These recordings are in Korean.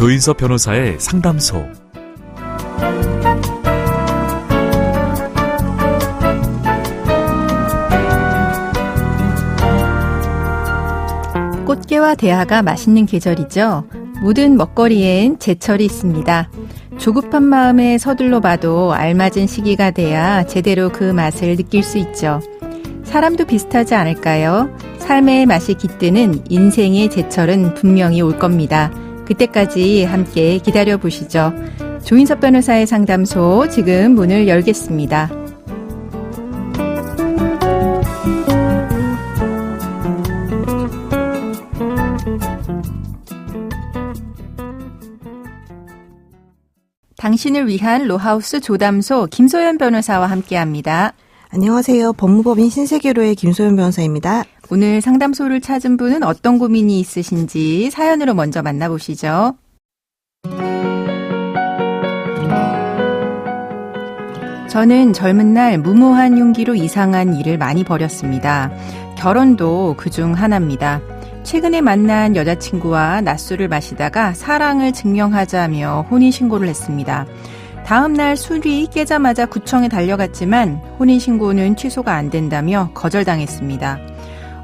조인섭 변호사의 상담소. 꽃게와 대하가 맛있는 계절이죠. 모든 먹거리엔 제철이 있습니다. 조급한 마음에 서둘러 봐도 알맞은 시기가 돼야 제대로 그 맛을 느낄 수 있죠. 사람도 비슷하지 않을까요? 삶의 맛이 깃드는 인생의 제철은 분명히 올 겁니다. 그때까지 함께 기다려보시죠. 조인섭 변호사의 상담소 지금 문을 열겠습니다. 당신을 위한 로하우스 조담소 김소연 변호사와 함께합니다. 안녕하세요. 법무법인 신세계로의 김소연 변호사입니다. 오늘 상담소를 찾은 분은 어떤 고민이 있으신지 사연으로 먼저 만나보시죠. 저는 젊은 날 무모한 용기로 이상한 일을 많이 벌였습니다. 결혼도 그중 하나입니다. 최근에 만난 여자친구와 낮술을 마시다가 사랑을 증명하자며 혼인신고를 했습니다. 다음 날 술이 깨자마자 구청에 달려갔지만 혼인신고는 취소가 안 된다며 거절당했습니다.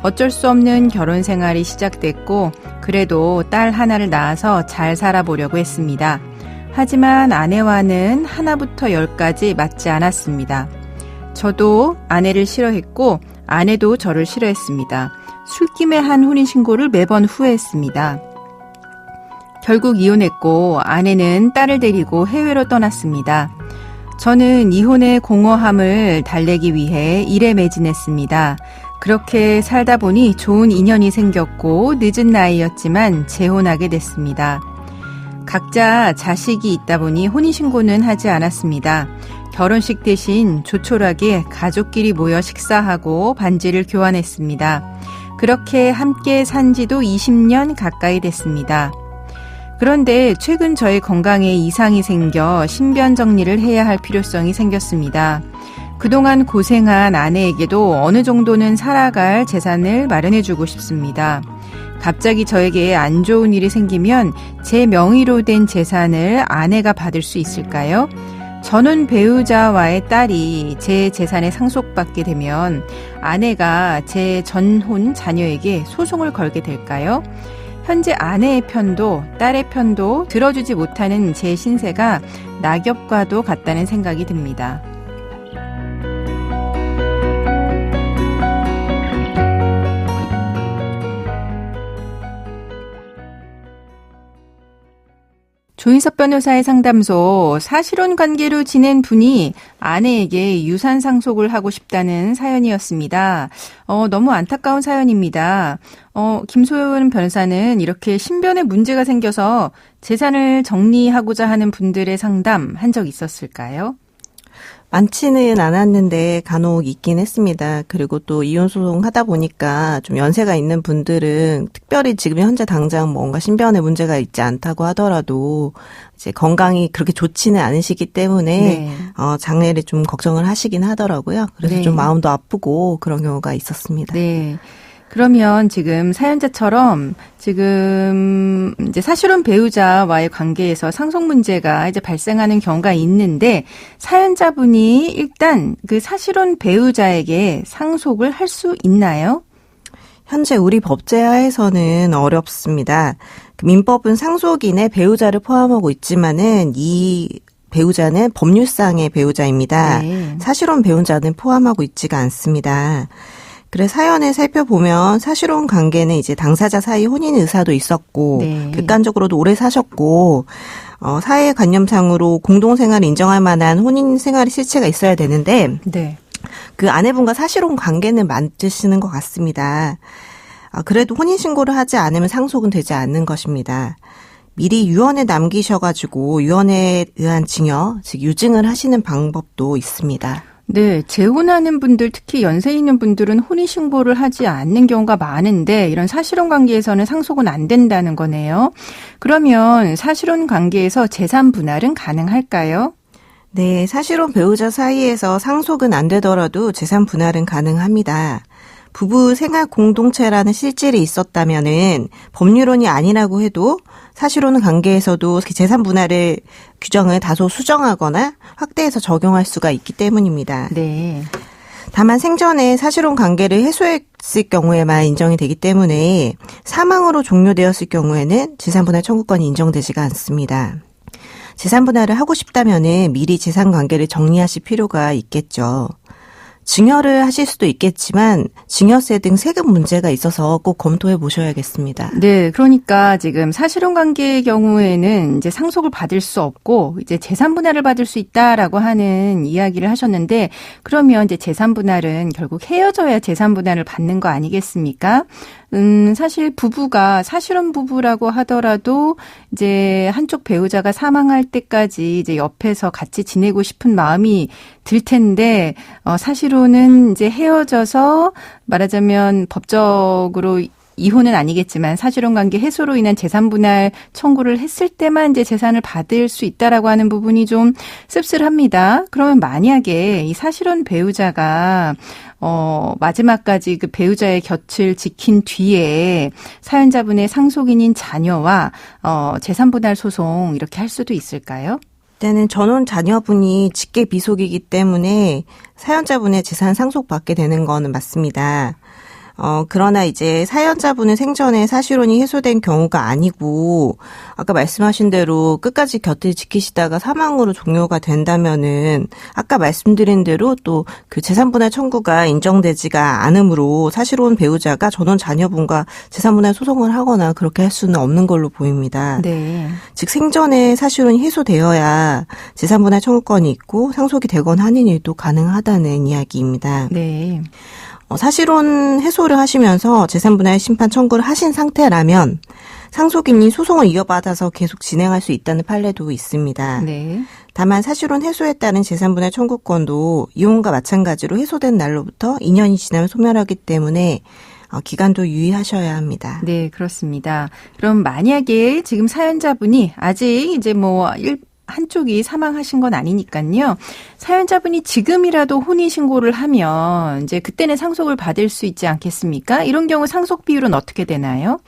어쩔 수 없는 결혼 생활이 시작됐고 그래도 딸 하나를 낳아서 잘 살아보려고 했습니다. 하지만 아내와는 하나부터 10까지 맞지 않았습니다. 저도 아내를 싫어했고 아내도 저를 싫어했습니다. 술김에 한 혼인신고를 매번 후회했습니다. 결국 이혼했고 아내는 딸을 데리고 해외로 떠났습니다. 저는 이혼의 공허함을 달래기 위해 일에 매진했습니다. 그렇게 살다 보니 좋은 인연이 생겼고 늦은 나이였지만 재혼하게 됐습니다. 각자 자식이 있다 보니 혼인신고는 하지 않았습니다. 결혼식 대신 조촐하게 가족끼리 모여 식사하고 반지를 교환했습니다. 그렇게 함께 산 지도 20년 가까이 됐습니다. 그런데 최근 저의 건강에 이상이 생겨 신변 정리를 해야 할 필요성이 생겼습니다. 그동안 고생한 아내에게도 어느 정도는 살아갈 재산을 마련해주고 싶습니다. 갑자기 저에게 안 좋은 일이 생기면 제 명의로 된 재산을 아내가 받을 수 있을까요? 전원 배우자와의 딸이 제 재산에 상속받게 되면 아내가 제 전혼 자녀에게 소송을 걸게 될까요? 현재 아내의 편도 딸의 편도 들어주지 못하는 제 신세가 낙엽과도 같다는 생각이 듭니다. 조인섭 변호사의 상담소, 사실혼 관계로 지낸 분이 아내에게 유산 상속을 하고 싶다는 사연이었습니다. 너무 안타까운 사연입니다. 김소연 변호사는 이렇게 신변에 문제가 생겨서 재산을 정리하고자 하는 분들의 상담 한 적 있었을까요? 많지는 않았는데 간혹 있긴 했습니다. 그리고 또 이혼소송 하다 보니까 좀 연세가 있는 분들은 특별히 지금 현재 당장 뭔가 신변에 문제가 있지 않다고 하더라도 이제 건강이 그렇게 좋지는 않으시기 때문에 네. 장래를 좀 걱정을 하시긴 하더라고요. 그래서 네. 좀 마음도 아프고 그런 경우가 있었습니다. 네. 그러면 지금 사연자처럼 지금 이제 사실혼 배우자와의 관계에서 상속 문제가 이제 발생하는 경우가 있는데 사연자분이 일단 그 사실혼 배우자에게 상속을 할 수 있나요? 현재 우리 법제하에서는 어렵습니다. 민법은 상속인의 배우자를 포함하고 있지만은 이 배우자는 법률상의 배우자입니다. 네. 사실혼 배우자는 포함하고 있지가 않습니다. 그래 사연을 살펴보면 사실혼 관계는 이제 당사자 사이 혼인 의사도 있었고 네. 객관적으로도 오래 사셨고 사회 관념상으로 공동생활을 인정할 만한 혼인 생활의 실체가 있어야 되는데 네. 그 아내분과 사실혼 관계는 맞으시는 것 같습니다. 그래도 혼인신고를 하지 않으면 상속은 되지 않는 것입니다. 미리 유언에 남기셔가지고 유언에 의한 증여, 즉 유증을 하시는 방법도 있습니다. 네, 재혼하는 분들, 특히 연세 있는 분들은 혼인신고를 하지 않는 경우가 많은데 이런 사실혼 관계에서는 상속은 안 된다는 거네요. 그러면 사실혼 관계에서 재산 분할은 가능할까요? 네, 사실혼 배우자 사이에서 상속은 안 되더라도 재산 분할은 가능합니다. 부부 생활 공동체라는 실질이 있었다면은 법률론이 아니라고 해도 사실혼 관계에서도 재산 분할을 규정을 다소 수정하거나 확대해서 적용할 수가 있기 때문입니다. 네. 다만 생전에 사실혼 관계를 해소했을 경우에만 인정이 되기 때문에 사망으로 종료되었을 경우에는 재산분할 청구권이 인정되지가 않습니다. 재산분할을 하고 싶다면은 미리 재산관계를 정리하실 필요가 있겠죠. 증여를 하실 수도 있겠지만 증여세 등 세금 문제가 있어서 꼭 검토해 보셔야겠습니다. 네, 그러니까 지금 사실혼 관계의 경우에는 이제 상속을 받을 수 없고 이제 재산 분할을 받을 수 있다라고 하는 이야기를 하셨는데 그러면 이제 재산 분할은 결국 헤어져야 재산 분할을 받는 거 아니겠습니까? 사실 부부가 사실혼 부부라고 하더라도 이제 한쪽 배우자가 사망할 때까지 이제 옆에서 같이 지내고 싶은 마음이 들 텐데 사실혼은 이제 헤어져서 말하자면 법적으로 이혼은 아니겠지만 사실혼 관계 해소로 인한 재산 분할 청구를 했을 때만 이제 재산을 받을 수 있다라고 하는 부분이 좀 씁쓸합니다. 그러면 만약에 이 사실혼 배우자가 마지막까지 그 배우자의 곁을 지킨 뒤에 사연자분의 상속인인 자녀와 재산 분할 소송 이렇게 할 수도 있을까요? 일단은 전혼 자녀분이 직계 비속이기 때문에 사연자분의 재산 상속받게 되는 거는 맞습니다. 그러나 이제 사연자분은 생전에 사실혼이 해소된 경우가 아니고 아까 말씀하신 대로 끝까지 곁을 지키시다가 사망으로 종료가 된다면은 아까 말씀드린 대로 또 그 재산분할 청구가 인정되지가 않으므로 사실혼 배우자가 전혼 자녀분과 재산분할 소송을 하거나 그렇게 할 수는 없는 걸로 보입니다. 네. 즉 생전에 사실혼이 해소되어야 재산분할 청구권이 있고 상속이 되거나 하는 일도 가능하다는 이야기입니다. 네. 사실혼 해소를 하시면서 재산분할 심판 청구를 하신 상태라면 상속인이 소송을 이어받아서 계속 진행할 수 있다는 판례도 있습니다. 네. 다만 사실혼 해소에 따른 재산분할 청구권도 이혼과 마찬가지로 해소된 날로부터 2년이 지나면 소멸하기 때문에 기간도 유의하셔야 합니다. 네, 그렇습니다. 그럼 만약에 지금 사연자분이 아직 이제 한쪽이 사망하신 건 아니니까요. 사연자분이 지금이라도 혼인신고를 하면 이제 그때는 상속을 받을 수 있지 않겠습니까? 이런 경우 상속 비율은 어떻게 되나요?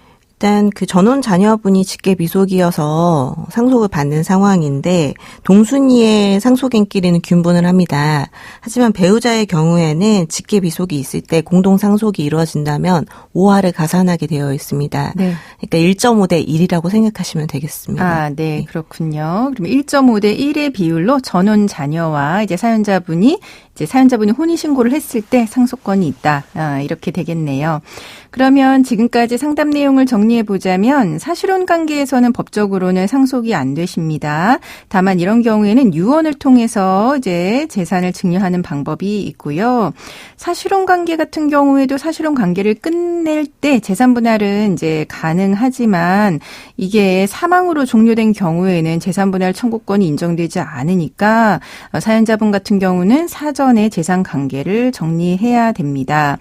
일단 그 전혼 자녀분이 직계 비속이어서 상속을 받는 상황인데 동순이의 상속인끼리는 균분을 합니다. 하지만 배우자의 경우에는 직계 비속이 있을 때 공동 상속이 이루어진다면 5화를 가산하게 되어 있습니다. 네. 그러니까 1.5대 1이라고 생각하시면 되겠습니다. 아, 네, 그렇군요. 그럼 1.5대 1의 비율로 전혼 자녀와 이제 사연자분이 혼인 신고를 했을 때 상속권이 있다. 이렇게 되겠네요. 그러면 지금까지 상담 내용을 정리해 보자면 사실혼 관계에서는 법적으로는 상속이 안 되십니다. 다만 이런 경우에는 유언을 통해서 이제 재산을 증여하는 방법이 있고요. 사실혼 관계 같은 경우에도 사실혼 관계를 끝낼 때 재산 분할은 이제 가능하지만 이게 사망으로 종료된 경우에는 재산 분할 청구권이 인정되지 않으니까 사연자분 같은 경우는 사전에 재산 관계를 정리해야 됩니다.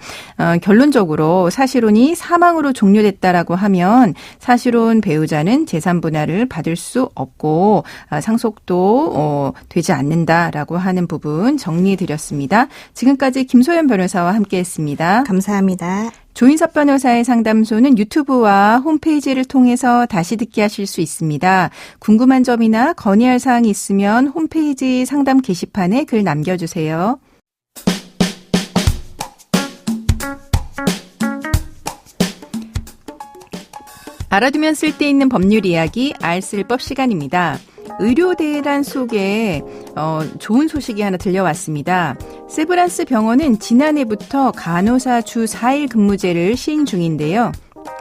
결론적으로 사실혼이 사망으로 종료됐다라고 하면 사실혼 배우자는 재산 분할을 받을 수 없고 상속도 되지 않는다라고 하는 부분 정리해드렸습니다. 지금까지 김소연 변호사와 함께했습니다. 감사합니다. 조인섭 변호사의 상담소는 유튜브와 홈페이지를 통해서 다시 듣기 하실 수 있습니다. 궁금한 점이나 건의할 사항이 있으면 홈페이지 상담 게시판에 글 남겨주세요. 알아두면 쓸데있는 법률 이야기 알쓸법 시간입니다. 의료대란 속에 좋은 소식이 하나 들려왔습니다. 세브란스 병원은 지난해부터 간호사 주 4일 근무제를 시행 중인데요.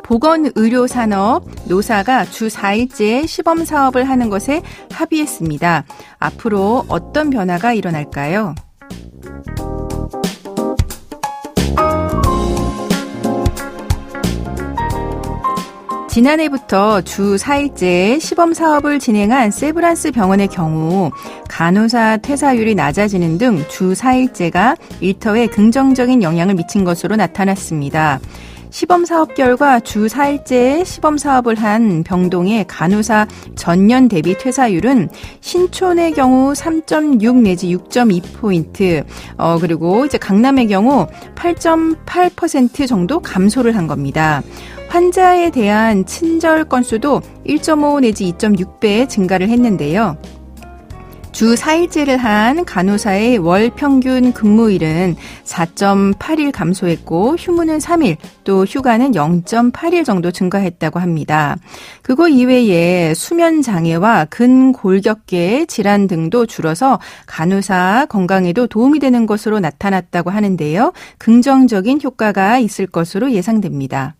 보건의료산업 노사가 주 4일째 시범사업을 하는 것에 합의했습니다. 앞으로 어떤 변화가 일어날까요? 지난해부터 주 4일째 시범사업을 진행한 세브란스 병원의 경우 간호사 퇴사율이 낮아지는 등 주 4일째가 일터에 긍정적인 영향을 미친 것으로 나타났습니다. 시범사업 결과 주 4일째 시범사업을 한 병동의 간호사 전년 대비 퇴사율은 신촌의 경우 3.6 내지 6.2포인트, 그리고 이제 강남의 경우 8.8% 정도 감소를 한 겁니다. 환자에 대한 친절 건수도 1.5 내지 2.6배 증가를 했는데요. 주 4일째를 한 간호사의 월 평균 근무일은 4.8일 감소했고 휴무는 3일, 또 휴가는 0.8일 정도 증가했다고 합니다. 그거 이외에 수면 장애와 근골격계 질환 등도 줄어서 간호사 건강에도 도움이 되는 것으로 나타났다고 하는데요. 긍정적인 효과가 있을 것으로 예상됩니다.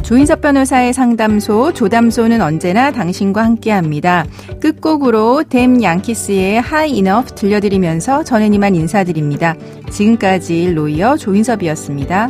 조인섭 변호사의 상담소, 조담소는 언제나 당신과 함께합니다. 끝곡으로 댐 양키스의 High Enough 들려드리면서 저는 이만 인사드립니다. 지금까지 로이어 조인섭이었습니다.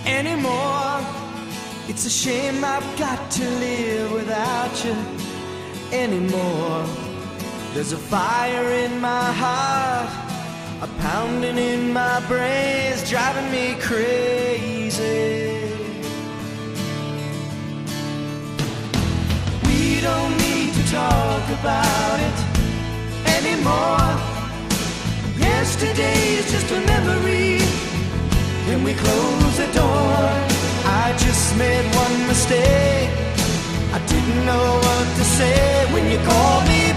Anymore. It's a shame I've got to live without you anymore. There's a fire in my heart, a pounding in my brains, driving me crazy. We don't need to talk about it anymore. Yesterday is just a memory. When we close the door, I just made one mistake. I didn't know what to say when you called me